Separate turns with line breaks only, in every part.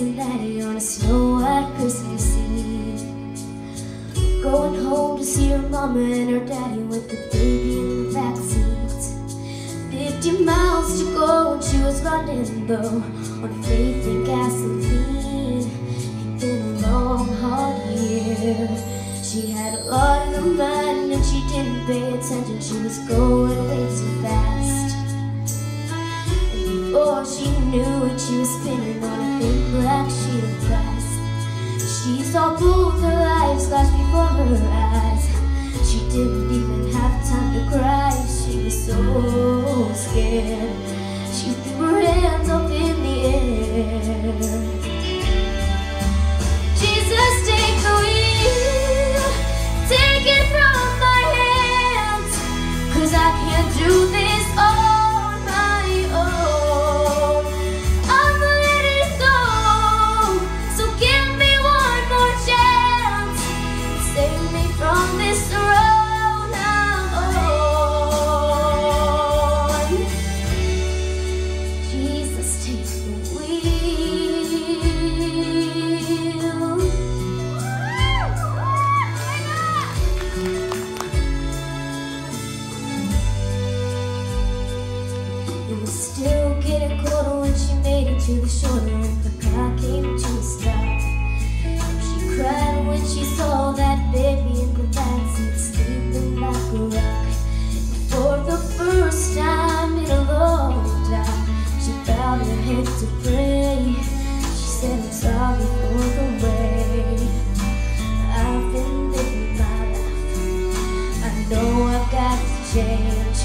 and Daddy on a snow-white Christmas Eve. Going home to see her mama and her daddy with the baby in the backseat. 50 miles to go and she was running low on faith and gasoline. It'd been a long, hard year. She had a lot in her mind and she didn't pay attention. She was going way too fast. And before she knew it, she was spinning on a big black sheet of glass. She saw both her lives flash before her eyes. She didn't even have time to cry. She was so scared. She threw her hands up in the air. Jesus, take the wheel, take it from my hands, 'cause I can't do this on my own. I'm letting go, so give me one more chance. Save me from this road I'm on. Jesus, take the wheel. It was still getting colder when she made it to the shoulder and the car came to a stop. She cried when she saw that baby in the backseat sleeping like a rock. For the first time in a long time, she bowed her head to pray. She said, I'm sorry for the way I've been living my life. I know I've got to change.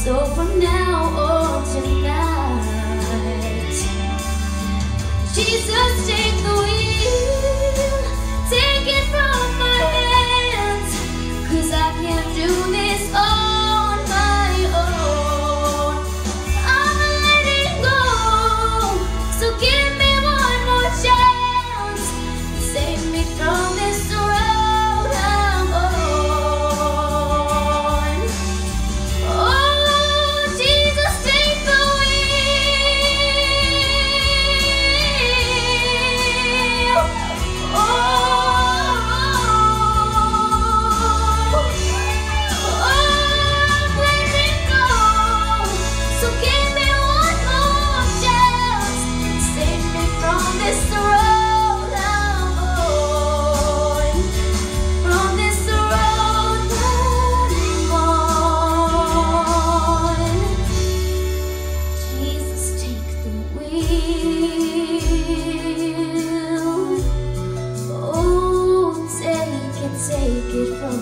So from now on tonight, Jesus, take the wheel, take it from my hands, 'cause I can't do this on my own. I'm letting go, so give me one more chance. Save me from this road I'm on. Oh, Jesus, take the wheel. Oh, I'm letting go, so give me one more chance. Save me from this road I'm on. From this road I'm on. Jesus, take the wheel. Oh, take it from